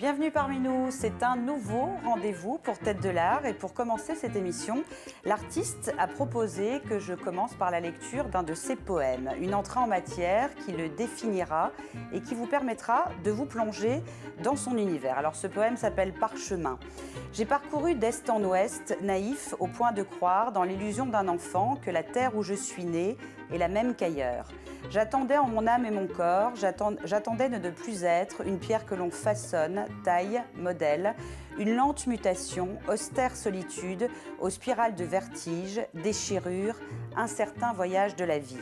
Bienvenue parmi nous, c'est un nouveau rendez-vous pour Tête de l'Art et pour commencer cette émission, l'artiste a proposé que je commence par la lecture d'un de ses poèmes, une entrée en matière qui le définira et qui vous permettra de vous plonger dans son univers. Alors ce poème s'appelle Parchemin. J'ai parcouru d'est en ouest, naïf au point de croire dans l'illusion d'un enfant que la terre où je suis né est la même qu'ailleurs. J'attendais en mon âme et mon corps, j'attendais de ne plus être une pierre que l'on façonne, taille, modèle, une lente mutation, austère solitude, aux spirales de vertige, déchirure, incertain voyage de la vie.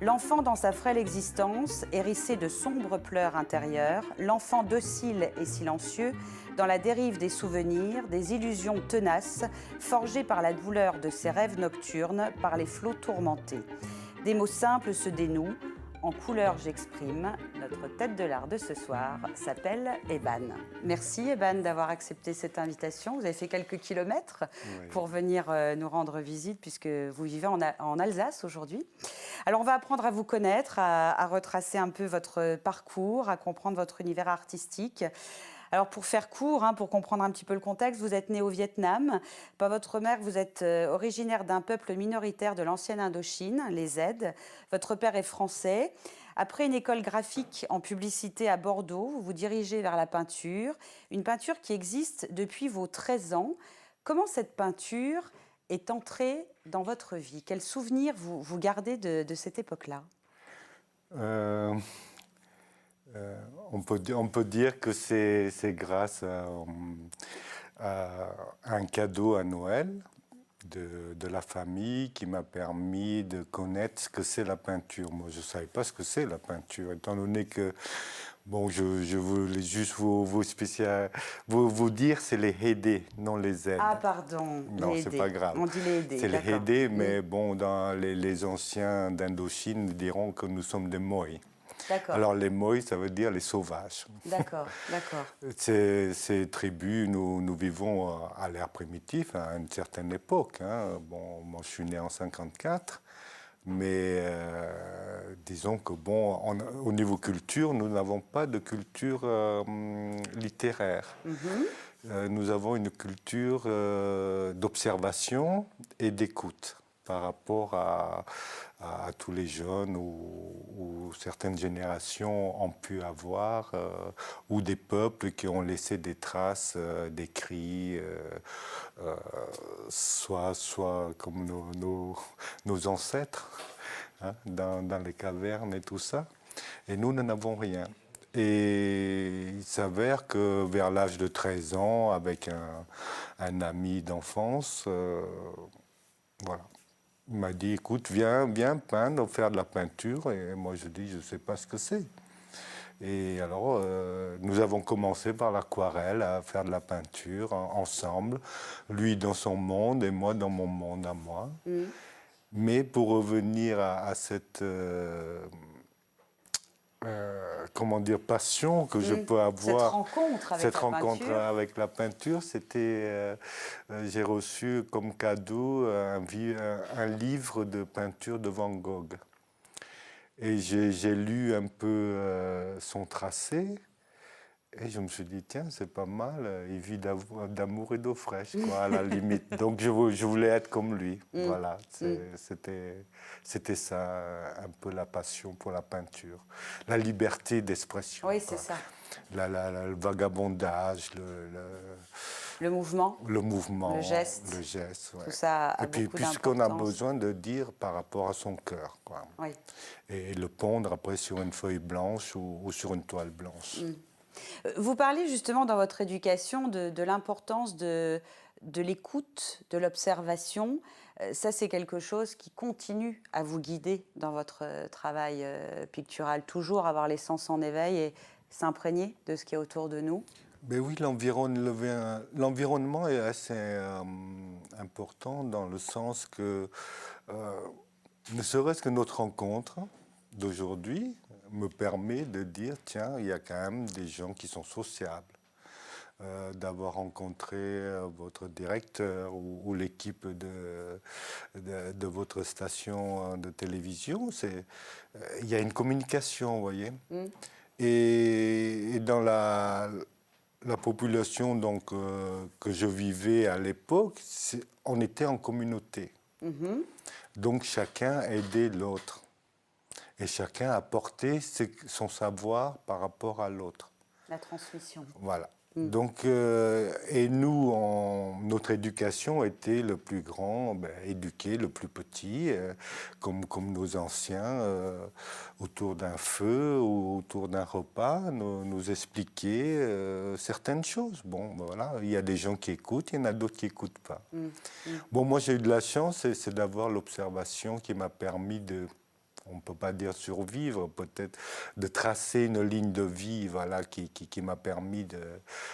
L'enfant dans sa frêle existence, hérissé de sombres pleurs intérieures, l'enfant docile et silencieux, dans la dérive des souvenirs, des illusions tenaces, forgées par la douleur de ses rêves nocturnes, par les flots tourmentés. Des mots simples se dénouent, en couleur j'exprime. Notre tête de l'art de ce soir s'appelle Eban. Merci Eban d'avoir accepté cette invitation. Vous avez fait quelques kilomètres pour venir nous rendre visite puisque vous vivez en Alsace aujourd'hui. Alors on va apprendre à vous connaître, à retracer un peu votre parcours, à comprendre votre univers artistique. Alors pour faire court, pour comprendre un petit peu le contexte, vous êtes né au Vietnam. Par votre mère, vous êtes originaire d'un peuple minoritaire de l'ancienne Indochine, les Z. Votre père est français. Après une école graphique en publicité à Bordeaux, vous vous dirigez vers la peinture. Une peinture qui existe depuis vos 13 ans. Comment cette peinture est entrée dans votre vie? Quels souvenirs vous gardez de cette époque-là? On peut dire que c'est grâce à un cadeau à Noël de la famille qui m'a permis de connaître ce que c'est la peinture. Moi, je ne savais pas ce que c'est la peinture, étant donné que, bon, je voulais juste vous dire, c'est les Hédés, non les Z. Ah, pardon. Non, c'est pas grave. On dit les Hédés. C'est les Hédés, mais bon, dans les anciens d'Indochine diront que nous sommes des Moïs. Alors les Moïs, ça veut dire les sauvages. D'accord. Ces tribus, nous vivons à l'ère primitive, à une certaine époque. Bon, moi, je suis né en 54, mais disons que bon, au niveau culture, nous n'avons pas de culture littéraire. Nous avons une culture d'observation et d'écoute par rapport à tous les jeunes ou certaines générations ont pu avoir, ou des peuples qui ont laissé des traces d'écrits, soit comme nos ancêtres, dans les cavernes et tout ça. Et nous n'avons rien. Et il s'avère que vers l'âge de 13 ans, avec un ami d'enfance, voilà. Il m'a dit, écoute, viens peindre, faire de la peinture. Et moi, je dis, je ne sais pas ce que c'est. Et alors, nous avons commencé par l'aquarelle, à faire de la peinture ensemble. Lui dans son monde et moi dans mon monde à moi. Mais pour revenir à cette... passion que je peux avoir. Cette rencontre avec la peinture, c'était... j'ai reçu comme cadeau un livre de peinture de Van Gogh. Et j'ai lu un peu son tracé. Et je me suis dit, tiens, c'est pas mal, il vit d'amour et d'eau fraîche, quoi, à la limite. Donc je voulais être comme lui. Voilà, c'était ça, un peu la passion pour la peinture. La liberté d'expression. Oui, c'est ça. Le vagabondage, le mouvement. Le geste. Ouais. Tout ça a et puis, beaucoup ce qu'on a besoin de dire par rapport à son cœur, quoi. Oui. Et le pondre après sur une feuille blanche ou sur une toile blanche. Vous parlez justement dans votre éducation de l'importance de l'écoute, de l'observation. Ça, c'est quelque chose qui continue à vous guider dans votre travail pictural. Toujours avoir les sens en éveil et s'imprégner de ce qui est autour de nous. Ben oui, l'environnement est assez important dans le sens que, ne serait-ce que notre rencontre d'aujourd'hui, me permet de dire, tiens, il y a quand même des gens qui sont sociables. D'avoir rencontré votre directeur ou l'équipe de votre station de télévision, il y a une communication, vous voyez. Et dans la population donc, que je vivais à l'époque, on était en communauté. Donc chacun aidait l'autre. Et chacun apportait son savoir par rapport à l'autre. La transmission. Voilà. Donc, et nous, notre éducation était le plus grand, éduquer le plus petit, comme nos anciens, autour d'un feu ou autour d'un repas, nous expliquer certaines choses. Bon, voilà, il y a des gens qui écoutent, il y en a d'autres qui n'écoutent pas. Bon, moi j'ai eu de la chance, c'est d'avoir l'observation qui m'a permis de, on ne peut pas dire survivre, peut-être de tracer une ligne de vie, voilà, qui m'a permis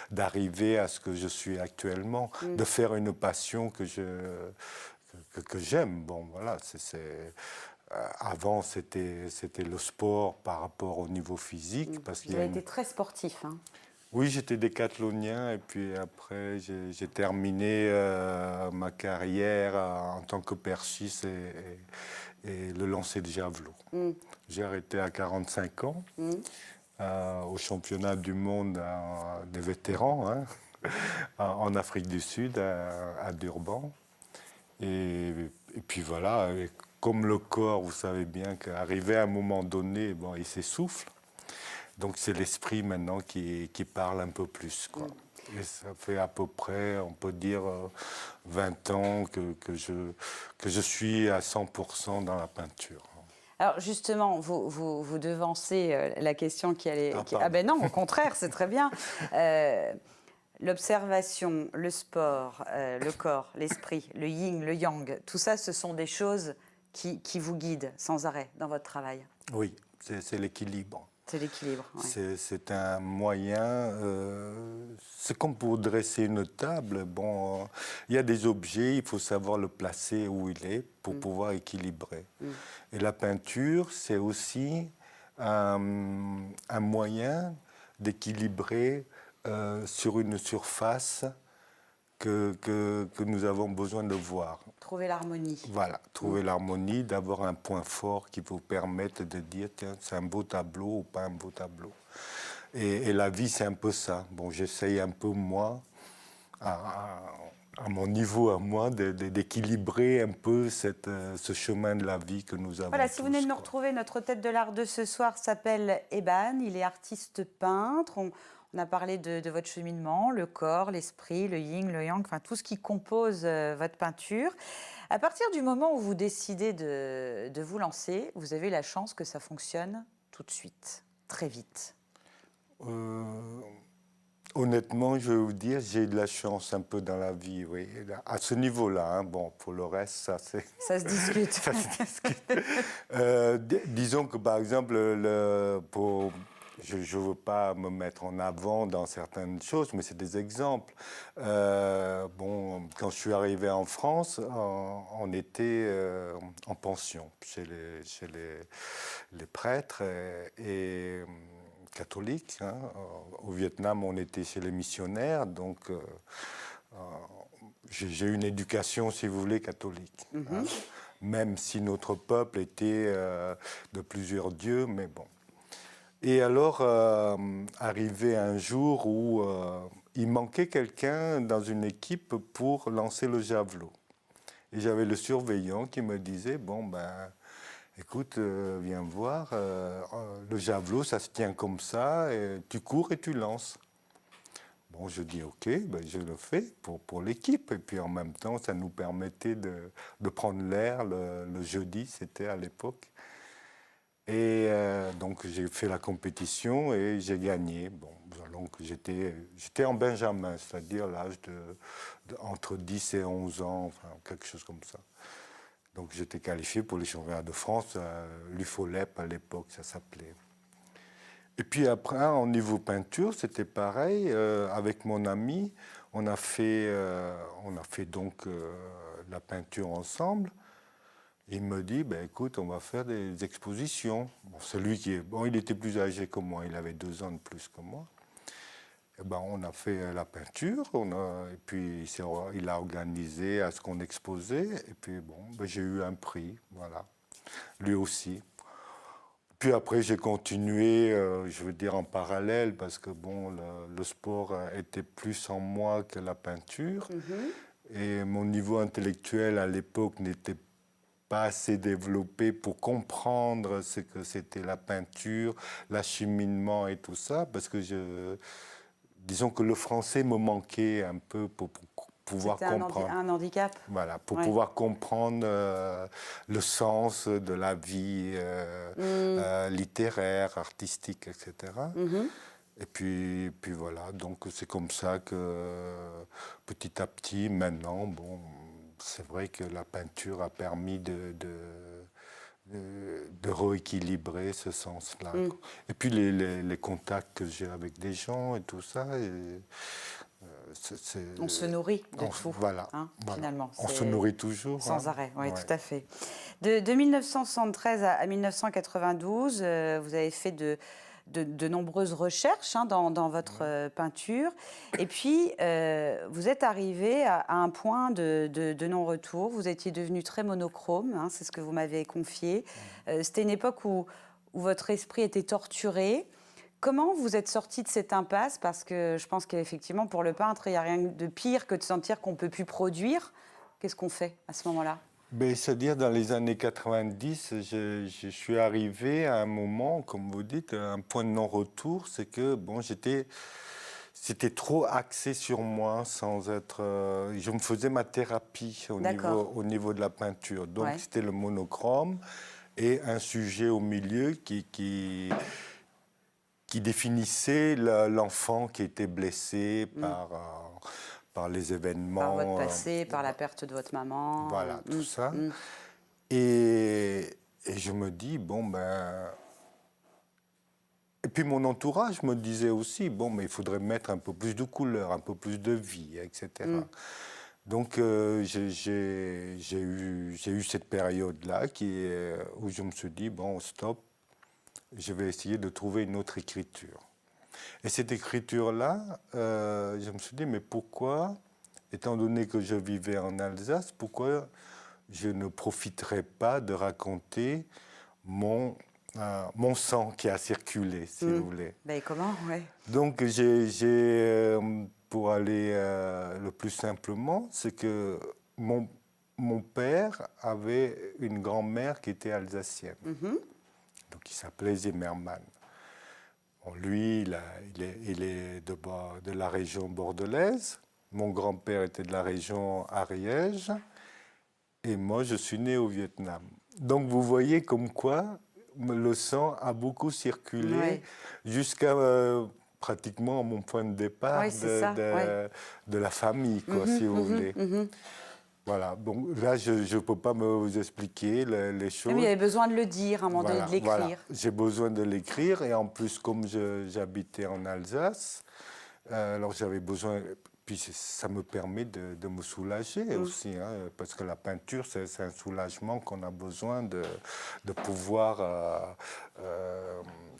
d'arriver à ce que je suis actuellement, de faire une passion que j'aime. Bon, voilà, avant, c'était le sport par rapport au niveau physique. Parce Vous avez été très sportif. Hein. Oui, j'étais décathlonien et puis après, j'ai terminé ma carrière en tant que perchiste et le lancer de javelot. J'ai arrêté à 45 ans au championnat du monde des vétérans en Afrique du Sud, à Durban. Et puis voilà, et comme le corps, vous savez bien qu'arrivé à un moment donné, bon, il s'essouffle. Donc c'est l'esprit maintenant qui parle un peu plus, quoi. Et ça fait à peu près, on peut dire, 20 ans que je suis à 100% dans la peinture. Alors justement, vous devancez la question qui allait... Ah ben non, au contraire, c'est très bien. L'observation, le sport, le corps, l'esprit, le yin, le yang, tout ça, ce sont des choses qui vous guident sans arrêt dans votre travail. Oui, c'est l'équilibre. C'est l'équilibre. Ouais. C'est un moyen, c'est comme pour dresser une table. Bon, il y a des objets, il faut savoir le placer où il est pour pouvoir équilibrer. Et la peinture, c'est aussi un moyen d'équilibrer sur une surface que nous avons besoin de voir. Trouver l'harmonie. Voilà, trouver l'harmonie, d'avoir un point fort qui vous permette de dire, tiens, c'est un beau tableau ou pas un beau tableau. Et la vie, c'est un peu ça. Bon, j'essaye un peu, moi, à mon niveau à moi, d'équilibrer un peu ce chemin de la vie que nous avons. Voilà, si vous venez de nous retrouver, notre tête de l'art de ce soir s'appelle Eban, il est artiste peintre. On a parlé de votre cheminement, le corps, l'esprit, le yin, le yang, enfin tout ce qui compose votre peinture. À partir du moment où vous décidez de vous lancer, vous avez la chance que ça fonctionne tout de suite, très vite. Honnêtement, je vais vous dire, j'ai de la chance un peu dans la vie, oui. À ce niveau-là, hein. Bon, pour le reste, ça c'est... Ça se discute. Ça se discute. Disons que, par exemple, je ne veux pas me mettre en avant dans certaines choses, mais c'est des exemples. Bon, quand je suis arrivé en France, on était en pension chez les prêtres et catholiques. Hein. Au Vietnam, on était chez les missionnaires, donc j'ai eu une éducation, si vous voulez, catholique. Hein. Même si notre peuple était de plusieurs dieux, mais bon. Et alors, arrivé un jour où il manquait quelqu'un dans une équipe pour lancer le javelot. Et j'avais le surveillant qui me disait, bon, ben, écoute, viens voir, le javelot, ça se tient comme ça, et tu cours et tu lances. Bon, je dis, ok, ben, je le fais pour l'équipe. Et puis en même temps, ça nous permettait de prendre l'air le jeudi, c'était à l'époque. Et donc j'ai fait la compétition et j'ai gagné. Bon, donc j'étais en benjamin, c'est-à-dire l'âge entre 10 et 11 ans, enfin quelque chose comme ça. Donc j'étais qualifié pour les championnats de France, l'UFOLEP à l'époque ça s'appelait. Et puis après, au niveau peinture, c'était pareil. Avec mon ami, on a fait donc la peinture ensemble. Il me dit, ben, écoute, on va faire des expositions. Bon, celui il était plus âgé que moi, il avait 2 ans de plus que moi. Et ben, on a fait la peinture, et puis il a organisé à ce qu'on exposait, et puis bon, ben, j'ai eu un prix, voilà. Lui aussi. Puis après, j'ai continué, je veux dire en parallèle, parce que bon, le sport était plus en moi que la peinture. Et mon niveau intellectuel à l'époque n'était pas assez développé pour comprendre ce que c'était la peinture, l'acheminement et tout ça, parce que disons que le français me manquait un peu pour pouvoir C'était comprendre. un handicap. Voilà, pour Ouais. pouvoir comprendre le sens de la vie littéraire, artistique, etc. Et puis voilà, donc c'est comme ça que petit à petit, maintenant, bon, c'est vrai que la peinture a permis de rééquilibrer ce sens-là. Et puis les contacts que j'ai avec des gens et tout ça. On se nourrit de tout, voilà, voilà. finalement. On se nourrit toujours. Sans arrêt, oui, tout à fait. De 1973 à 1992, vous avez fait de nombreuses recherches dans votre peinture. Et puis, vous êtes arrivé à un point de non-retour. Vous étiez devenu très monochrome, c'est ce que vous m'avez confié. C'était une époque où votre esprit était torturé. Comment vous êtes sorti de cette impasse? Parce que je pense qu'effectivement, pour le peintre, il n'y a rien de pire que de sentir qu'on ne peut plus produire. Qu'est-ce qu'on fait à ce moment-là? C'est-à-dire, dans les années 90, je suis arrivé à un moment, comme vous dites, un point de non-retour. C'est que, bon, c'était trop axé sur moi sans être... je me faisais ma thérapie au niveau de la peinture. Donc, c'était le monochrome et un sujet au milieu qui définissait l'enfant qui était blessé par les événements. Par votre passé, par la perte de votre maman. Voilà, tout ça. Et je me dis, bon, ben... Et puis mon entourage me disait aussi, bon, mais il faudrait mettre un peu plus de couleur, un peu plus de vie, etc. Donc j'ai eu cette période-là où je me suis dit, bon, stop, je vais essayer de trouver une autre écriture. Et cette écriture-là, je me suis dit, mais pourquoi, étant donné que je vivais en Alsace, pourquoi je ne profiterais pas de raconter mon sang qui a circulé, si vous voulez. Ben comment, ouais. Donc, pour aller le plus simplement, c'est que mon père avait une grand-mère qui était alsacienne. Donc, il s'appelait Zimmermann. Bon, lui, il est de la région bordelaise. Mon grand-père était de la région ariège. Et moi, je suis né au Vietnam. Donc, vous voyez comme quoi le sang a beaucoup circulé jusqu'à pratiquement mon point de départ de la famille, quoi, si vous voulez. Voilà, bon, là, je ne peux pas vous expliquer les choses. Mais il y avait besoin de le dire, à un moment donné, de l'écrire. Voilà. J'ai besoin de l'écrire, et en plus, comme j'habitais en Alsace, alors j'avais besoin... Puis ça me permet de me soulager aussi, parce que la peinture, c'est un soulagement qu'on a besoin de pouvoir,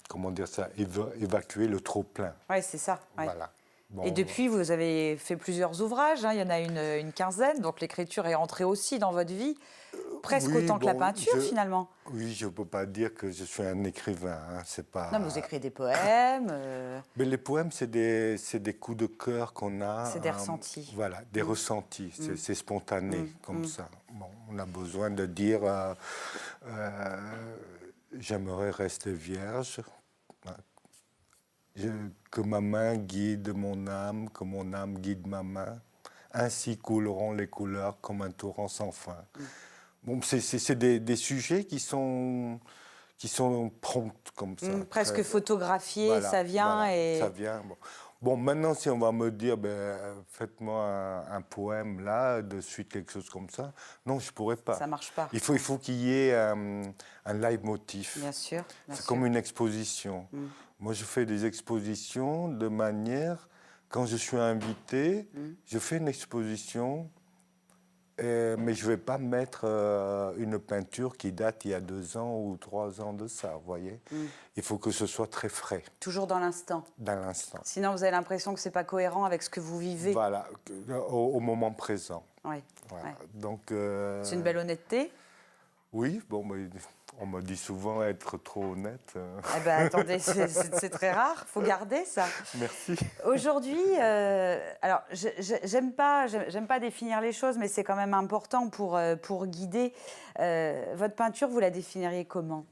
comment dire ça, évacuer le trop-plein. Oui, c'est ça. Ouais. Voilà. Bon, et depuis, vous avez fait plusieurs ouvrages, il y en a une quinzaine, donc l'écriture est entrée aussi dans votre vie, presque autant que la peinture, finalement. Oui, je ne peux pas dire que je suis un écrivain. C'est pas... Non, mais vous écrivez des poèmes. Mais les poèmes, c'est des coups de cœur qu'on a. C'est des ressentis. Voilà, des ressentis. C'est spontané, comme ça. Bon, on a besoin de dire j'aimerais rester vierge. Que ma main guide mon âme, que mon âme guide ma main. Ainsi couleront les couleurs comme un torrent sans fin. Bon, c'est des sujets qui sont prompts comme ça. Presque photographiés, voilà, ça vient. Ça vient. Bon, maintenant, si on va me dire, faites-moi un poème là, de suite, quelque chose comme ça, non, je ne pourrais pas. Ça ne marche pas. Il faut qu'il y ait un leitmotiv. Bien sûr. C'est comme une exposition. Moi, je fais des expositions de manière, quand je suis invité, je fais une exposition, mais je ne vais pas mettre une peinture qui date il y a 2 ans ou 3 ans de ça, vous voyez. Il faut que ce soit très frais. Toujours dans l'instant. Dans l'instant. Sinon, vous avez l'impression que ce n'est pas cohérent avec ce que vous vivez. Voilà, au moment présent. Oui. Voilà. Ouais. Donc, c'est une belle honnêteté. Oui, bon, mais on me dit souvent être trop honnête. Eh ben, attendez, c'est très rare, il faut garder ça. Merci. Aujourd'hui, alors j'aime pas définir les choses, mais c'est quand même important pour guider. Votre peinture, vous la définiriez comment?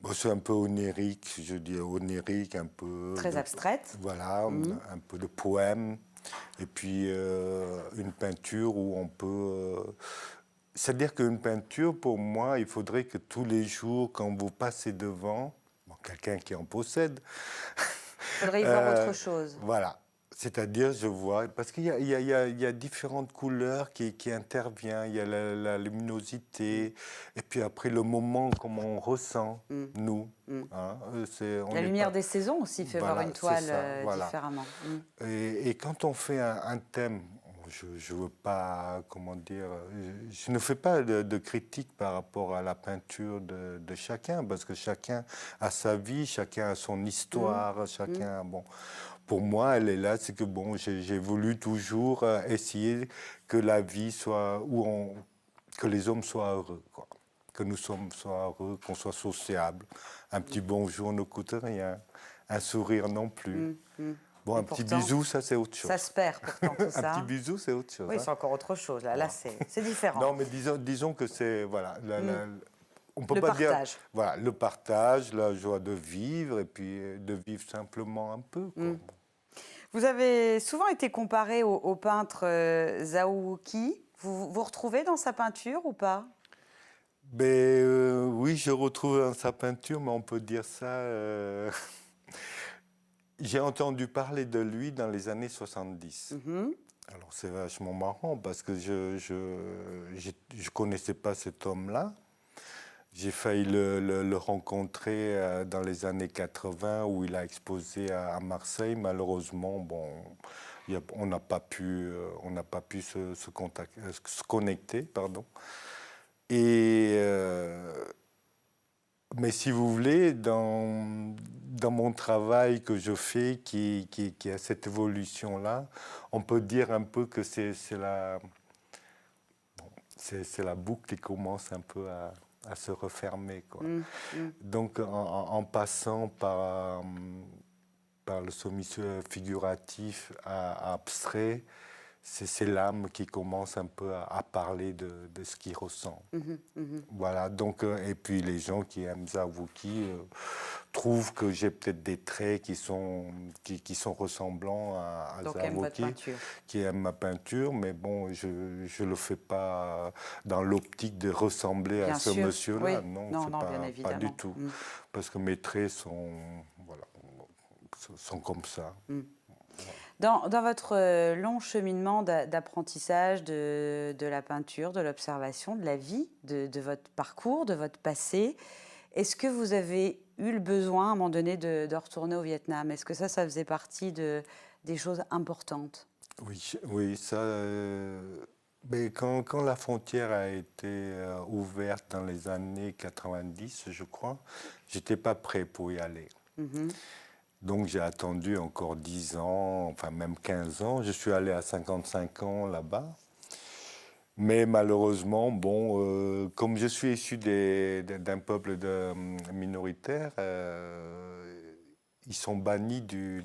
Bon, c'est un peu onirique, je dis onirique, un peu... Très abstraite. Voilà, un peu de poème. Et puis une peinture où on peut... c'est-à-dire qu'une peinture, pour moi, il faudrait que tous les jours, quand vous passez devant, bon, quelqu'un qui en possède... Il faudrait y voir autre chose. Voilà. C'est-à-dire, je vois, parce qu'il y a différentes couleurs qui interviennent, il y a la luminosité, et puis après le moment, comment on ressent, nous. Hein, La lumière des saisons aussi fait voir une toile voilà. différemment. Et quand on fait un thème, je ne veux pas, comment dire, je ne fais pas de critique par rapport à la peinture de chacun, parce que chacun a sa vie, chacun a son histoire, chacun, bon... Pour moi, elle est là, c'est que bon, j'ai voulu toujours essayer que la vie soit, que les hommes soient heureux, quoi. Que nous soient heureux, qu'on soit sociable. Un petit bonjour ne coûte rien, un sourire non plus. Bon, et un pourtant, petit bisou, ça c'est autre chose. Ça se perd pourtant tout ça. Un petit bisou, c'est autre chose. Oui, c'est encore autre chose. Là c'est différent. Non, mais disons que c'est, voilà, on peut le pas dire, partage. voilà, le partage, la joie de vivre, et puis de vivre simplement un peu, quoi. Vous avez souvent été comparé au peintre Zawuki. Vous vous retrouvez dans sa peinture ou pas? Oui, je retrouve dans sa peinture, mais on peut dire ça. J'ai entendu parler de lui dans les années 70. Alors c'est vachement marrant parce que je connaissais pas cet homme-là. J'ai failli le rencontrer dans les années 80 où il a exposé à Marseille. Malheureusement, bon, on n'a pas pu se connecter, pardon. Mais si vous voulez, dans mon travail que je fais, qui a cette évolution-là, on peut dire un peu que c'est la boucle qui commence un peu à se refermer, quoi. Donc en passant par le semi-figuratif à abstrait, c'est l'âme qui commence un peu à parler de ce qu'il ressent. Voilà, donc, et puis les gens qui aiment Zawuki trouvent que j'ai peut-être des traits qui sont ressemblants à Donc, Zawuki, qui aiment ma peinture, mais bon, je ne le fais pas dans l'optique de ressembler à ce monsieur-là. Oui. Non, Non, bien évidemment. pas du tout. Parce que mes traits sont comme ça. Dans votre long cheminement d'apprentissage de la peinture, de l'observation, de la vie, de votre parcours, de votre passé, est-ce que vous avez eu le besoin à un moment donné de retourner au Vietnam? Est-ce que ça faisait partie des choses importantes? Oui, ça. Mais quand la frontière a été ouverte dans les années 90, je crois, j'étais pas prêt pour y aller. Donc j'ai attendu encore 10 ans, enfin même 15 ans. Je suis allé à 55 ans là-bas. Mais malheureusement, bon, comme je suis issu d'un peuple minoritaire, ils sont bannis du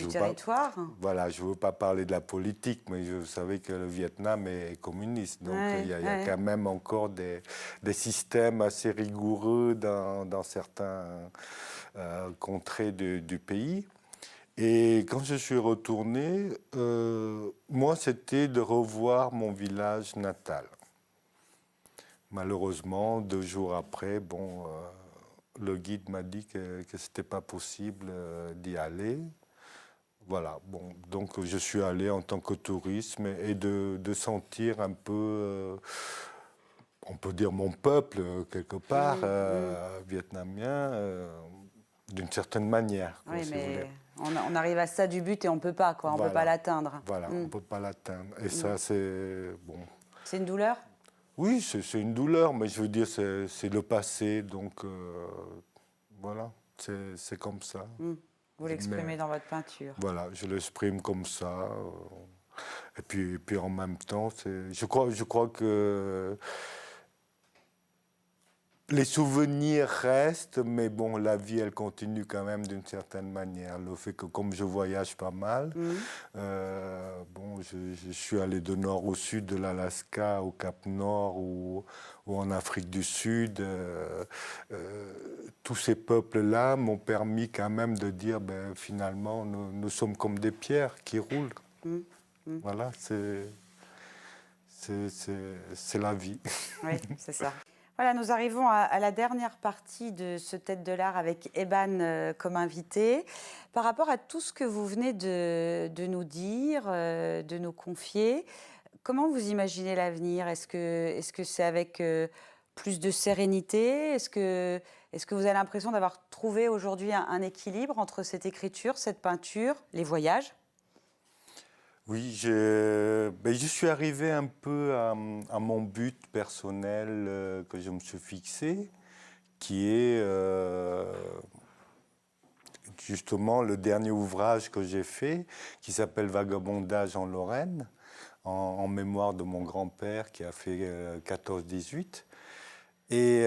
territoire. Voilà, je ne veux pas parler de la politique, mais vous savez que le Vietnam est communiste. Donc il y a quand même encore des systèmes assez rigoureux dans certains contrées du pays. Et quand je suis retourné, moi, c'était de revoir mon village natal. Malheureusement, 2 jours après, bon, le guide m'a dit que ce n'était pas possible d'y aller. Voilà, bon, donc je suis allé en tant que touriste et de sentir un peu, on peut dire mon peuple quelque part, vietnamien, d'une certaine manière. Oui, mais on arrive à ça du but et on ne peut pas, quoi. On ne peut pas l'atteindre. Voilà, on ne peut pas l'atteindre. Et ça, c'est... Bon. C'est une douleur? Oui, c'est une douleur, mais je veux dire, c'est le passé, donc voilà, c'est comme ça. Vous l'exprimez dans votre peinture. Voilà, je l'exprime comme ça. Et puis en même temps, je crois que les souvenirs restent, mais bon, la vie, elle continue quand même d'une certaine manière. Le fait que comme je voyage pas mal, bon, je suis allé de nord au sud, de l'Alaska au Cap Nord ou en Afrique du Sud. Tous ces peuples-là m'ont permis quand même de dire, ben, finalement, nous sommes comme des pierres qui roulent. Voilà, c'est la vie. Oui, c'est ça. Voilà, nous arrivons à la dernière partie de ce Tête de l'Art avec Eban comme invité. Par rapport à tout ce que vous venez de nous dire, de nous confier, comment vous imaginez l'avenir? Est-ce que c'est avec plus de sérénité? Est-ce que vous avez l'impression d'avoir trouvé aujourd'hui un équilibre entre cette écriture, cette peinture, les voyages? Oui, ben, je suis arrivé un peu à mon but personnel que je me suis fixé, qui est justement le dernier ouvrage que j'ai fait, qui s'appelle Vagabondage en Lorraine, en mémoire de mon grand-père qui a fait 14-18. Et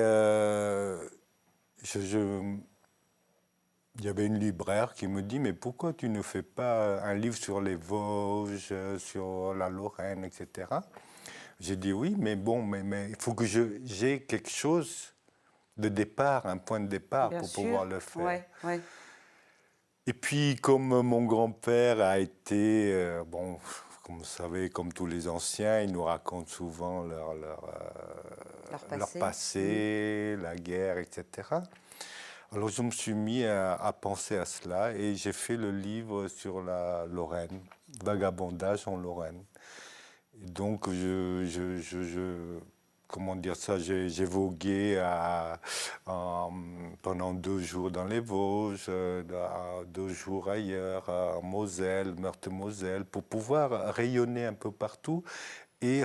il y avait une libraire qui me dit, mais pourquoi tu ne fais pas un livre sur les Vosges, sur la Lorraine, etc. J'ai dit oui, mais bon, mais il faut que j'ai quelque chose de départ, un point de départ Bien pour sûr. pouvoir le faire. Ouais, ouais. Et puis, comme mon grand-père a été, bon, comme vous savez, comme tous les anciens, ils nous racontent souvent leur passé, la guerre, etc. Alors je me suis mis à penser à cela et j'ai fait le livre sur la Lorraine, Vagabondage en Lorraine. Et donc comment dire ça, j'ai vogué pendant 2 jours dans les Vosges, 2 jours ailleurs, en Moselle, Meurthe-et-Moselle, pour pouvoir rayonner un peu partout et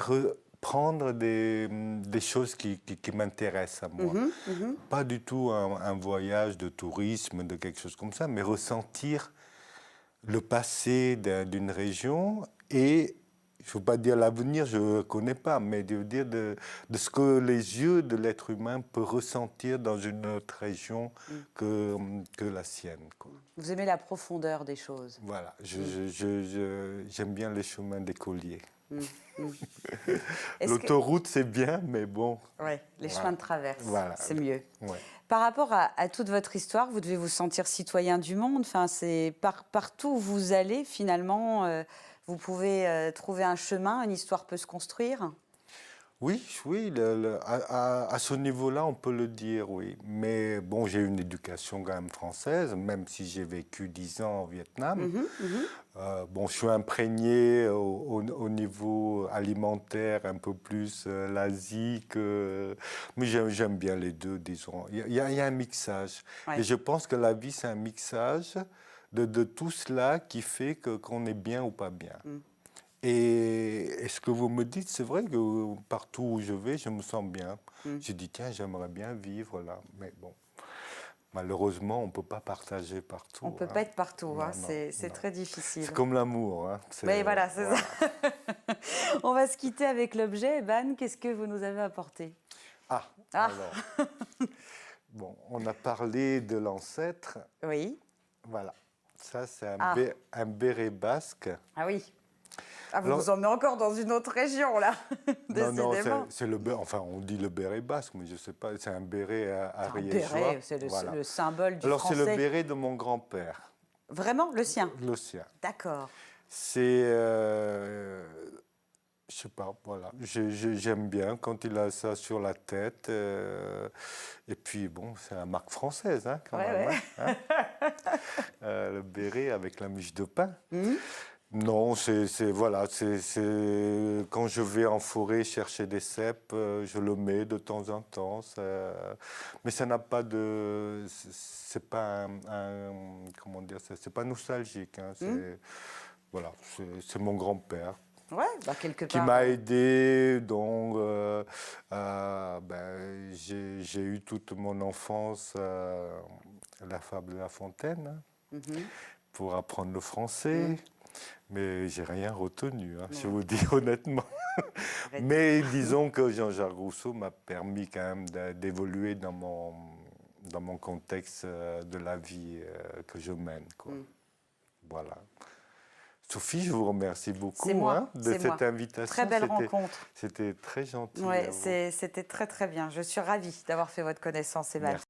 prendre des choses qui m'intéressent à moi. Pas du tout un voyage de tourisme, de quelque chose comme ça, mais ressentir le passé d'une région et, il ne faut pas dire l'avenir, je ne connais pas, mais de dire de ce que les yeux de l'être humain peuvent ressentir dans une autre région que la sienne, quoi. Vous aimez la profondeur des choses. Voilà, j'aime bien les chemins d'écoliers. L'autoroute, c'est bien, mais bon. Ouais, les chemins de traverse, Voilà. c'est mieux. Ouais. Par rapport à toute votre histoire, vous devez vous sentir citoyen du monde. Enfin, c'est partout où vous allez, finalement, vous pouvez trouver un chemin, une histoire peut se construire. Oui, oui, à ce niveau-là, on peut le dire, oui. Mais bon, j'ai une éducation quand même française, même si j'ai vécu 10 ans au Vietnam. Bon, je suis imprégné au niveau alimentaire, un peu plus l'Asie que... Mais j'aime bien les deux, disons. Il y a un mixage. Ouais. Et je pense que la vie, c'est un mixage de tout cela qui fait qu'on est bien ou pas bien. Et ce que vous me dites, c'est vrai que partout où je vais, je me sens bien. Je dis, tiens, j'aimerais bien vivre là. Mais bon, malheureusement, on ne peut pas partager partout. On ne peut pas être partout, hein. C'est très difficile. C'est comme l'amour. Hein. Mais voilà, c'est ça. On va se quitter avec l'objet. Eban, qu'est-ce que vous nous avez apporté? Alors, bon, on a parlé de l'ancêtre. Oui. Voilà, ça c'est un béret basque. Ah oui. Ah, vous nous emmenez encore dans une autre région, là. Non, c'est le béret, enfin on dit le béret basque, mais je ne sais pas, c'est un béret ariégeois. C'est le symbole du Alors français. c'est le béret de mon grand-père. Vraiment, le sien? Le sien. D'accord. C'est, je sais pas, voilà, j'aime bien quand il a ça sur la tête. Et puis bon, c'est la marque française, hein, quand même. Hein. Le béret avec la miche de pain. Non, voilà, c'est quand je vais en forêt chercher des cèpes, je le mets de temps en temps. Mais ça n'a pas de, c'est pas comment dire, c'est pas nostalgique. Hein, voilà, c'est mon grand-père. Ouais, bah quelque part. Qui m'a aidé, donc ben, j'ai eu toute mon enfance à la fable de La Fontaine, hein, pour apprendre le français. Mais j'ai rien retenu, hein, je vous dis honnêtement. Arrête. Mais disons que Jean-Jacques Rousseau m'a permis quand même d'évoluer dans mon contexte de la vie que je mène, quoi. Voilà. Sophie, je vous remercie beaucoup de cette invitation. Très belle rencontre. C'était très gentil. Ouais, c'était très très bien. Je suis ravie d'avoir fait votre connaissance, Sébastien.